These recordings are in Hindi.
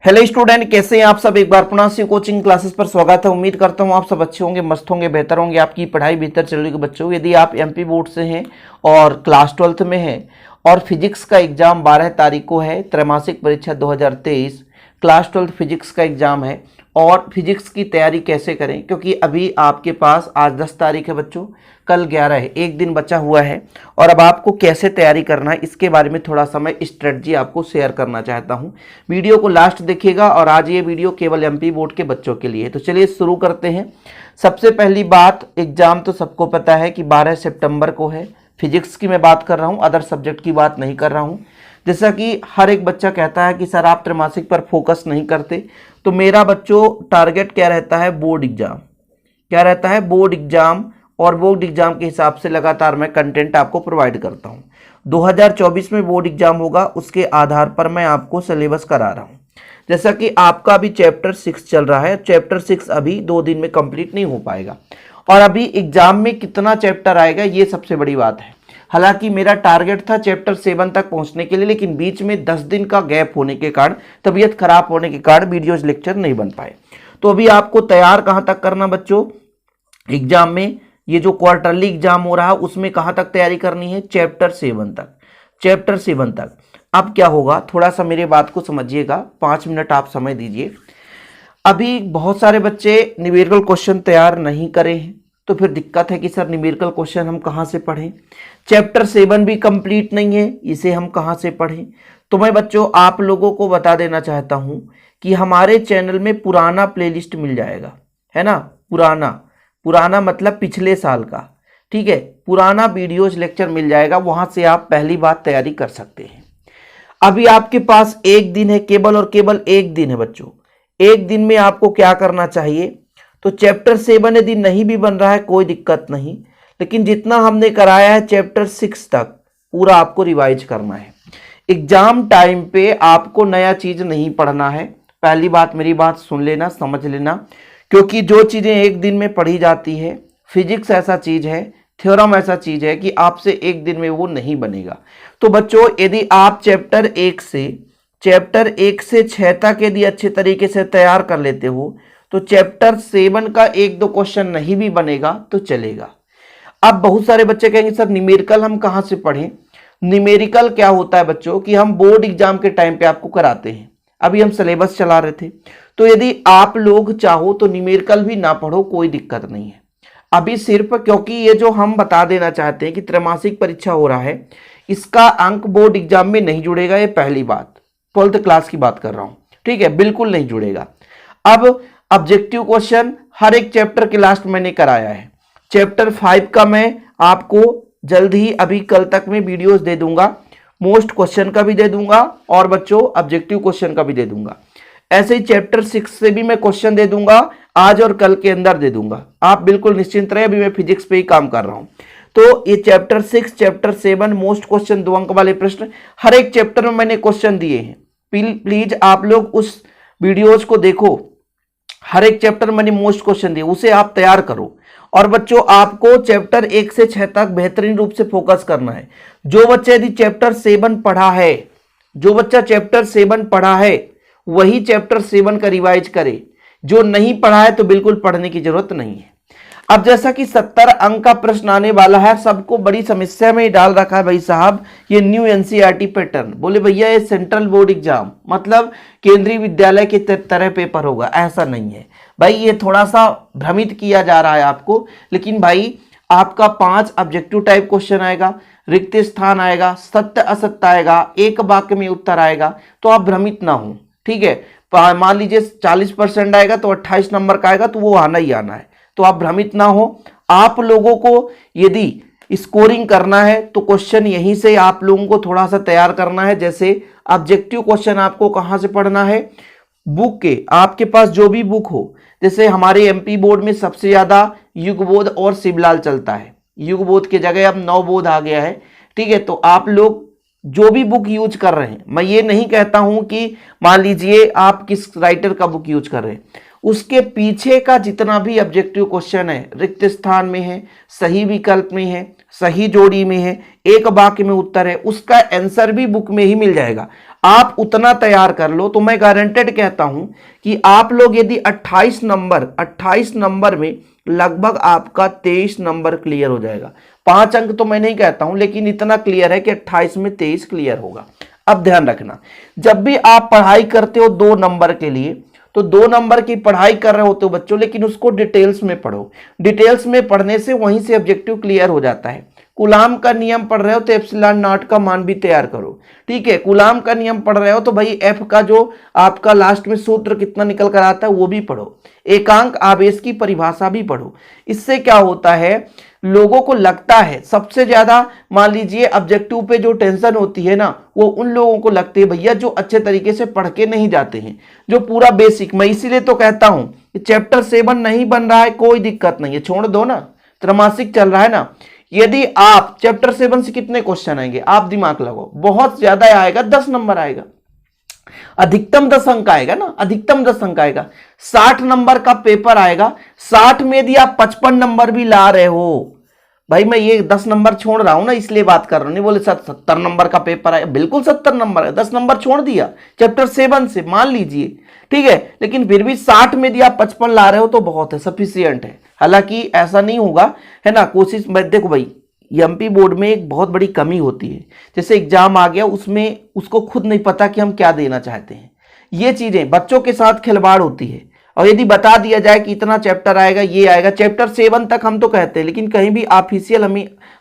हेलो स्टूडेंट, कैसे हैं आप सब। एक बार पुनः से कोचिंग क्लासेस पर स्वागत है। उम्मीद करता हूं आप सब अच्छे होंगे, मस्त होंगे, बेहतर होंगे, आपकी पढ़ाई बेहतर चल रही है। बच्चों, यदि आप एमपी बोर्ड से हैं और क्लास 12th में हैं और फिजिक्स का एग्जाम 12 तारीख को है, त्रैमासिक परीक्षा 2023 क्लास 12th फिजिक्स का एग्जाम है और फिजिक्स की तैयारी कैसे करें, क्योंकि अभी आपके पास आज 10 तारीख है बच्चों, कल 11 है, एक दिन बचा हुआ है और अब आपको कैसे तैयारी करना है इसके बारे में थोड़ा सा मैं स्ट्रेटजी आपको शेयर करना चाहता हूं। वीडियो को लास्ट देखिएगा और आज ये वीडियो केवल एमपी बोर्ड के बच्चों के लिए। तो चलिए शुरू करते हैं। सबसे पहली बात, एग्जाम तो सबको पता है कि 12 सितंबर को है। फिजिक्स की मैं बात कर रहा हूँ, अदर सब्जेक्ट की बात नहीं कर रहा हूँ। जैसा कि हर एक बच्चा कहता है कि सर आप त्रैमासिक पर फोकस नहीं करते, तो मेरा बच्चों टारगेट क्या रहता है, बोर्ड एग्जाम। क्या रहता है, बोर्ड एग्जाम, और बोर्ड एग्जाम के हिसाब से लगातार मैं कंटेंट आपको प्रोवाइड करता हूं। 2024 में बोर्ड एग्जाम होगा, उसके आधार पर मैं आपको सिलेबस करा रहा हूं। जैसा कि आपका अभी चैप्टर 6 चल रहा है, चैप्टर 6 अभी 2 दिन में कंप्लीट नहीं हो पाएगा और अभी एग्जाम में कितना चैप्टर आएगा ये सबसे बड़ी बात है। हालांकि मेरा टारगेट था चैप्टर 7 तक पहुंचने के लिए, लेकिन बीच में 10 दिन का गैप होने के कारण, तबीयत खराब होने के कारण वीडियोज लेक्चर नहीं बन पाए। तो अभी आपको तैयार कहां तक करना बच्चों, एग्जाम में ये जो क्वार्टरली एग्जाम हो रहा है उसमें कहां तक तैयारी करनी है, चैप्टर 7 तक। चैप्टर 7 तक अब क्या होगा, थोड़ा सा मेरे बात को समझिएगा, 5 मिनट आप समय दीजिए। अभी बहुत सारे बच्चे न्यूमेरिकल क्वेश्चन तैयार नहीं करे हैं, तो फिर दिक्कत है कि सर न्यूमेरिकल क्वेश्चन हम कहां से पढ़ें। चैप्टर 7 भी कंप्लीट नहीं है, इसे हम कहां से पढ़ें। तो मैं बच्चों आप लोगों को बता देना चाहता हूं कि हमारे चैनल में पुराना प्लेलिस्ट मिल जाएगा, है ना। पुराना मतलब पिछले साल का, ठीक है, पुराना वीडियोज लेक्चर मिल जाएगा, वहां से आप पहली बार तैयारी कर सकते हैं। अभी आपके पास एक दिन है, केवल और केवल एक दिन है बच्चों। एक दिन में आपको क्या करना चाहिए, तो चैप्टर 7 यदि नहीं भी बन रहा है कोई दिक्कत नहीं, लेकिन जितना हमने कराया है चैप्टर 6 तक पूरा आपको रिवाइज करना है। एग्जाम टाइम पे आपको नया चीज नहीं पढ़ना है। पहली बात, मेरी बात सुन लेना, समझ लेना, क्योंकि जो चीजें एक दिन में पढ़ी जाती है, फिजिक्स ऐसा चीज है, थ्योरम ऐसा चीज है कि आपसे एक दिन में वो नहीं बनेगा। तो बच्चों यदि आप चैप्टर 1 से 6 तक यदि अच्छे तरीके से तैयार कर लेते हो, तो चैप्टर 7 का 1-2 क्वेश्चन नहीं भी बनेगा तो चलेगा। अब बहुत सारे बच्चे कहेंगे सर न्यूमेरिकल हम कहां से पढ़ें। न्यूमेरिकल क्या होता है बच्चों कि हम बोर्ड एग्जाम के टाइम पे आपको कराते हैं। अभी हम सिलेबस चला रहे थे, तो यदि आप लोग चाहो तो न्यूमेरिकल भी ना पढ़ो, कोई दिक्कत नहीं है। अभी सिर्फ क्योंकि ये जो हम बता देना चाहते हैं कि त्रैमासिक परीक्षा हो रहा है, इसका अंक बोर्ड एग्जाम में नहीं जुड़ेगा। ये पहली बात, 12th क्लास की बात कर रहा हूं, ठीक है, बिल्कुल नहीं जुड़ेगा। अब ऑब्जेक्टिव क्वेश्चन हर एक चैप्टर के लास्ट मैंने कराया है। चैप्टर 5 का मैं आपको जल्द ही अभी कल तक में वीडियोस दे दूंगा, मोस्ट क्वेश्चन का भी दे दूंगा और बच्चों ऑब्जेक्टिव क्वेश्चन का भी दे दूंगा। ऐसे ही चैप्टर 6 से भी मैं क्वेश्चन दे दूंगा, आज और कल के अंदर दे दूंगा। आप बिल्कुल निश्चिंत रहे, अभी मैं फिजिक्स पे ही काम कर रहा हूं। तो ये चैप्टर 6, चैप्टर 7 मोस्ट क्वेश्चन 2 अंक वाले प्रश्न हर एक चैप्टर में मैंने क्वेश्चन दिए हैं। प्लीज आप लोग उस वीडियोज को देखो, हर एक चैप्टर मैंने मोस्ट क्वेश्चन दिए, उसे आप तैयार करो। और बच्चों आपको चैप्टर 1 से 6 तक बेहतरीन रूप से फोकस करना है। जो बच्चा यदि चैप्टर 7 पढ़ा है, जो बच्चा चैप्टर 7 पढ़ा है वही चैप्टर 7 का रिवाइज करे। जो नहीं पढ़ा है तो बिल्कुल पढ़ने की जरूरत नहीं है। अब जैसा कि 70 अंक का प्रश्न आने वाला है, सबको बड़ी समस्या में डाल रखा है भाई साहब ये न्यू एनसीईआरटी पैटर्न। बोले भैया ये सेंट्रल बोर्ड एग्जाम मतलब केंद्रीय विद्यालय के तरह पेपर होगा, ऐसा नहीं है भाई। ये थोड़ा सा भ्रमित किया जा रहा है आपको, लेकिन भाई आपका 5 ऑब्जेक्टिव टाइप क्वेश्चन आएगा, रिक्त स्थान आएगा, सत्य असत्य आएगा, एक वाक्य में उत्तर आएगा, तो आप भ्रमित ना हो, ठीक है। मान लीजिए 40% आएगा तो 28 नंबर का आएगा, तो वो आना ही आना है, तो आप भ्रमित ना हो। आप लोगों को यदि स्कोरिंग करना है तो क्वेश्चन यहीं से आप लोगों को थोड़ा सा तैयार करना है। जैसे ऑब्जेक्टिव क्वेश्चन आपको कहां से पढ़ना है, बुक के, आपके पास जो भी बुक हो। जैसे हमारे एमपी बोर्ड में सबसे ज्यादा युगबोध और शिवलाल चलता है, युगबोध की जगह अब नवबोध आ गया है, ठीक है। तो आप लोग जो भी बुक यूज कर रहे हैं, मैं ये नहीं कहता हूं कि मान लीजिए आप किस राइटर का बुक यूज कर रहे हैं, उसके पीछे का जितना भी ऑब्जेक्टिव क्वेश्चन है, रिक्त स्थान में है, सही विकल्प में है, सही जोड़ी में है, एक वाक्य में उत्तर है, उसका आंसर भी बुक में ही मिल जाएगा। आप उतना तैयार कर लो तो मैं गारंटेड कहता हूं कि आप लोग यदि 28 नंबर में लगभग आपका 23 नंबर क्लियर हो जाएगा। 5 अंक तो मैं नहीं कहता हूं, लेकिन इतना क्लियर है कि 28 में 23 क्लियर होगा। अब ध्यान रखना, जब भी आप पढ़ाई करते हो 2 नंबर के लिए, तो 2 नंबर की पढ़ाई कर रहे होते हो बच्चों, लेकिन उसको डिटेल्स में पढ़ो। डिटेल्स में पढ़ने से वहीं से ऑब्जेक्टिव क्लियर हो जाता है। कूलाम का नियम पढ़ रहे हो तो एप्सिलॉन नॉट का मान भी तैयार करो, ठीक है। कूलाम का नियम पढ़ रहे हो तो भाई एफ का जो आपका लास्ट में सूत्र कितना निकल कर आता है वो भी पढ़ो। एकांक आवेश की परिभाषा भी पढ़ो। इससे क्या होता है, लोगों को लगता है सबसे ज्यादा, मान लीजिए ऑब्जेक्टिव पे जो टेंशन होती है ना, वो उन लोगों को लगती है भैया जो अच्छे तरीके से पढ़ के नहीं जाते हैं, जो पूरा बेसिक। मैं इसीलिए तो कहता हूं कि चैप्टर 7 नहीं बन रहा है, कोई दिक्कत नहीं है, छोड़ दो ना, त्रैमासिक चल रहा है ना। यदि आप चैप्टर 7 से कितने क्वेश्चन आएंगे, आप दिमाग लगाओ, बहुत ज्यादा आएगा, 10 नंबर आएगा, अधिकतम 10 अंक आएगा ना, अधिकतम 10 अंक आएगा। 60 नंबर का पेपर आएगा, 60 में यदि आप 55 नंबर भी ला रहे हो, भाई मैं ये 10 नंबर छोड़ रहा हूं ना, इसलिए बात कर रहा हूं, नहीं बोले 70 नंबर का पेपर आएगा, बिल्कुल 70 नंबर है, 10 नंबर छोड़ दिया चैप्टर 7 से, मान लीजिए, ठीक है। लेकिन फिर भी 60 में यदि आप 55 ला रहे हो तो बहुत है, सफिशियंट है। हालांकि ऐसा नहीं होगा, है ना, कोशिश मैं, देखो भाई एमपी बोर्ड में एक बहुत बड़ी कमी होती है, जैसे एग्जाम आ गया उसमें उसको खुद नहीं पता कि हम क्या देना चाहते हैं, ये चीजें बच्चों के साथ खिलवाड़ होती है। और यदि बता दिया जाए कि इतना चैप्टर आएगा, ये आएगा, चैप्टर 7 तक हम तो कहते हैं, लेकिन कहीं भी ऑफिशियल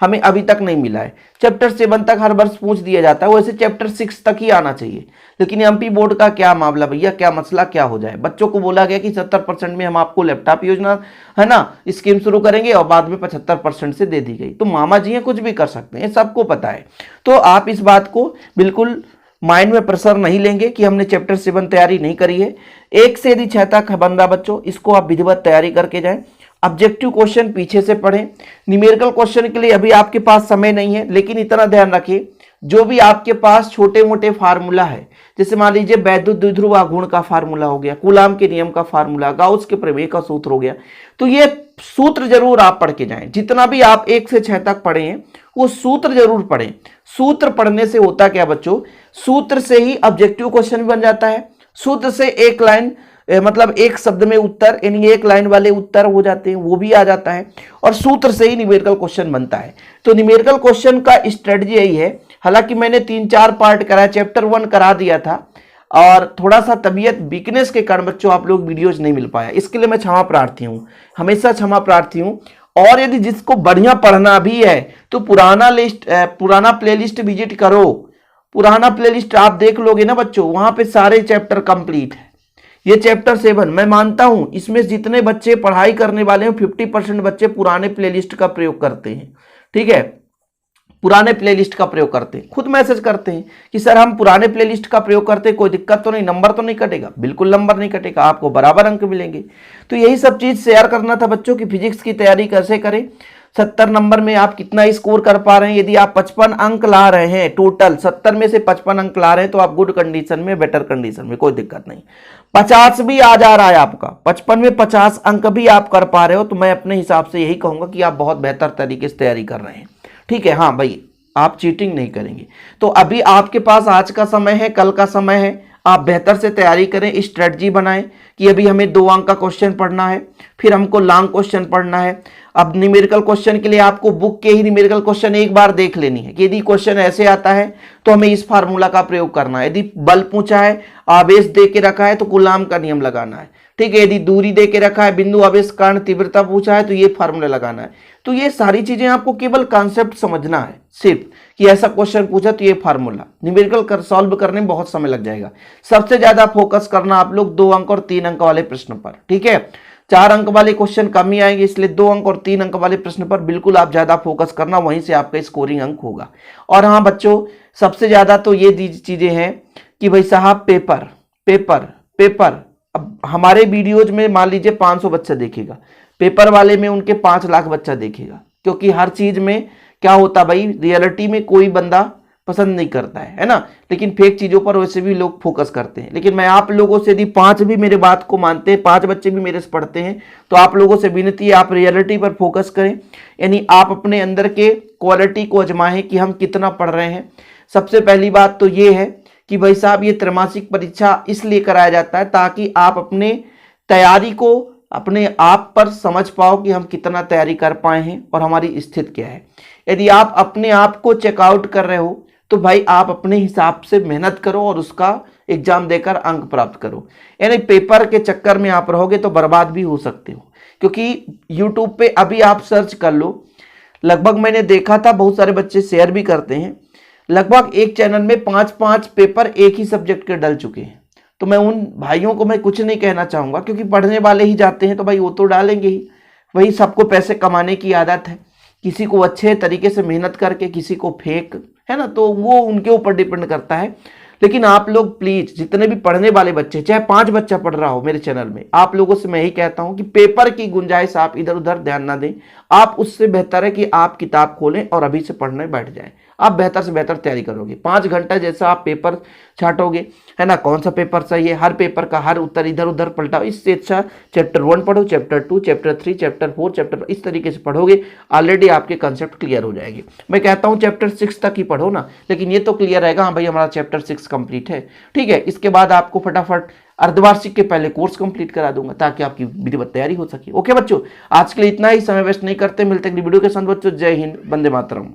हमें अभी तक नहीं मिला है। चैप्टर 7 तक हर वर्ष पूछ दिया जाता है, वैसे चैप्टर 6 तक ही आना चाहिए। लेकिन एमपी बोर्ड का क्या मामला भैया, क्या मसला क्या हो जाए, बच्चों को बोला गया कि 70% में हम आपको लैपटॉप योजना, है ना, स्कीम शुरू करेंगे, और बाद में 75% से दे दी गई। तो मामा जी हैं, कुछ भी कर सकते हैं, सबको पता है। तो आप इस बात को बिल्कुल माइंड में प्रेशर नहीं लेंगे कि हमने चैप्टर 7 तैयारी नहीं करी है। 1 से यदि 6 तक है बंदा बच्चों, इसको आप विधिवत तैयारी करके जाएं। ऑब्जेक्टिव क्वेश्चन पीछे से पढ़ें। न्यूमेरिकल क्वेश्चन के लिए अभी आपके पास समय नहीं है, लेकिन इतना ध्यान रखिए, जो भी आपके पास छोटे मोटे फार्मूला है, जैसे मान लीजिए वैद्युत द्विध्रुव आघूर्ण का फार्मूला हो गया, कूलाम के नियम का फार्मूला, गाउस के प्रमेय का सूत्र हो गया, तो ये सूत्र जरूर आप पढ़ के जाएं। जितना भी आप 1 से 6 तक पढ़े हैं वो सूत्र जरूर पढ़ें। सूत्र पढ़ने से होता क्या बच्चों, सूत्र से ही ऑब्जेक्टिव क्वेश्चन भी बन जाता है। सूत्र से एक लाइन, मतलब एक शब्द में उत्तर, यानी एक लाइन वाले उत्तर हो जाते हैं, वो भी आ जाता है। और सूत्र से ही न्यूमेरिकल क्वेश्चन बनता है। तो न्यूमेरिकल क्वेश्चन का स्ट्रेटजी यही है। हालांकि मैंने 3-4 पार्ट कराया, चैप्टर 1 करा दिया था, और थोड़ा सा तबीयत वीकनेस के कारण बच्चों आप लोग वीडियोज नहीं मिल पाया, इसके लिए मैं क्षमा प्रार्थी हूँ, हमेशा क्षमा प्रार्थी हूँ। और यदि जिसको बढ़िया पढ़ना भी है तो पुराना प्लेलिस्ट विजिट करो। पुराना प्लेलिस्ट आप देख लोगे ना बच्चों, वहां पे सारे चैप्टर कंप्लीट है। ये चैप्टर 7 मैं मानता हूं इसमें जितने बच्चे पढ़ाई करने वाले हैं 50% बच्चे पुराने प्लेलिस्ट का प्रयोग करते हैं, ठीक है, पुराने प्लेलिस्ट का प्रयोग करते हैं। खुद मैसेज करते हैं कि सर हम पुराने प्लेलिस्ट का प्रयोग करते हैं, कोई दिक्कत तो नहीं, नंबर तो नहीं कटेगा। बिल्कुल नंबर नहीं कटेगा, आपको बराबर अंक मिलेंगे। तो यही सब चीज शेयर करना था बच्चों की फिजिक्स की तैयारी कैसे करें। 70 नंबर में आप कितना स्कोर कर पा रहे हैं। यदि आप 55 अंक ला रहे हैं, टोटल 70 में से 55 अंक ला रहे हैं, तो आप गुड कंडीशन में, बेटर कंडीशन में, कोई दिक्कत नहीं। 50 भी आ जा रहा है आपका, 55 में 50 अंक भी आप कर पा रहे हो, तो मैं अपने हिसाब से यही कहूंगा कि आप बहुत बेहतर तरीके से तैयारी कर रहे हैं, ठीक है। हाँ भाई, आप चीटिंग नहीं करेंगे। तो अभी आपके पास आज का समय है, कल का समय है, आप बेहतर से तैयारी करें, स्ट्रेटजी बनाएं कि अभी हमें 2 अंक का क्वेश्चन पढ़ना है, फिर हमको लॉन्ग क्वेश्चन पढ़ना है। अब न्यूमेरिकल क्वेश्चन के लिए आपको बुक के ही न्यूमेरिकल क्वेश्चन एक बार देख लेनी है कि यदि क्वेश्चन ऐसे आता है तो हमें इस फार्मूला का प्रयोग करना है। यदि बल पूछा है, आवेश दे के रखा है, तो कूलाम का नियम लगाना है, ठीक है। यदि दूरी दे के रखा है, बिंदु आवेश कारण तीव्रता पूछा है, तो ये फार्मूला लगाना है। तो ये सारी चीजें आपको केवल कॉन्सेप्ट समझना है, सिर्फ कि ऐसा क्वेश्चन पूछा तो ये फार्मूला। न्यूमेरिकल सॉल्व करने में बहुत समय लग जाएगा। सबसे ज्यादा फोकस करना आप लोग 2 अंक और 3 अंक वाले प्रश्न पर, ठीक है। 4 अंक वाले क्वेश्चन कम ही आएंगे, इसलिए 2 अंक और 3 अंक वाले प्रश्न पर बिल्कुल आप ज्यादा फोकस करना, वहीं से आपका स्कोरिंग अंक होगा। और हाँ बच्चों, सबसे ज्यादा तो ये चीजें हैं कि भाई साहब पेपर पेपर पेपर। अब हमारे वीडियोज में मान लीजिए 500 बच्चा देखेगा, पेपर वाले में उनके 5 लाख बच्चा देखेगा, क्योंकि हर चीज में क्या होता भाई, रियलिटी में कोई बंदा पसंद नहीं करता है ना। लेकिन फेक चीज़ों पर वैसे भी लोग फोकस करते हैं। लेकिन मैं आप लोगों से, यदि 5 भी मेरे बात को मानते हैं, 5 बच्चे भी मेरे से पढ़ते हैं, तो आप लोगों से विनती है आप रियलिटी पर फोकस करें, यानी आप अपने अंदर के क्वालिटी को आजमाएं कि हम कितना पढ़ रहे हैं। सबसे पहली बात तो ये है कि भाई साहब ये त्रैमासिक परीक्षा इसलिए कराया जाता है ताकि आप अपने तैयारी को अपने आप पर समझ पाओ कि हम कितना तैयारी कर पाए हैं और हमारी स्थिति क्या है। यदि आप अपने आप को चेकआउट कर रहे हो तो भाई आप अपने हिसाब से मेहनत करो और उसका एग्जाम देकर अंक प्राप्त करो। यानी पेपर के चक्कर में आप रहोगे तो बर्बाद भी हो सकते हो, क्योंकि यूट्यूब पे अभी आप सर्च कर लो, लगभग मैंने देखा था बहुत सारे बच्चे शेयर भी करते हैं, लगभग एक चैनल में 5-5 पेपर एक ही सब्जेक्ट के डल चुके हैं। तो मैं उन भाइयों को मैं कुछ नहीं कहना चाहूँगा, क्योंकि पढ़ने वाले ही जाते हैं तो भाई वो तो डालेंगे ही। वही सबको पैसे कमाने की आदत है, किसी को अच्छे तरीके से मेहनत करके, किसी को फेक, है ना, तो वो उनके ऊपर डिपेंड करता है। लेकिन आप लोग प्लीज जितने भी पढ़ने वाले बच्चे, चाहे 5 बच्चा पढ़ रहा हो मेरे चैनल में, आप लोगों से मैं यही कहता हूं कि पेपर की गुंजाइश आप इधर उधर ध्यान ना दें। आप उससे बेहतर है कि आप किताब खोलें और अभी से पढ़ने बैठ जाएं। आप बेहतर से बेहतर तैयारी करोगे। 5 घंटा जैसा आप पेपर छाटोगे, है ना, कौन सा पेपर सही है, हर पेपर का हर उत्तर इधर उधर पलटाओ। इससे अच्छा चैप्टर 1 पढ़ो, चैप्टर 2, चैप्टर 3, चैप्टर 4, चैप्टर, इस तरीके से पढ़ोगे, ऑलरेडी आपके कंसेप्ट क्लियर हो जाएंगे। मैं कहता हूं चैप्टर 6 तक ही पढ़ो ना, लेकिन ये तो क्लियर रहेगा हाँ भाई हमारा चैप्टर 6 कंप्लीट है, ठीक है। इसके बाद आपको फटाफट अर्धवार्षिक के पहले कोर्स कंप्लीट करा दूंगा ताकि आपकी विधिवत तैयारी हो सके। ओके बच्चों, आज के लिए इतना ही, समय वेस्ट नहीं करते, मिलते हैं अगली वीडियो के साथ बच्चों। जय हिंद, वंदे मातरम।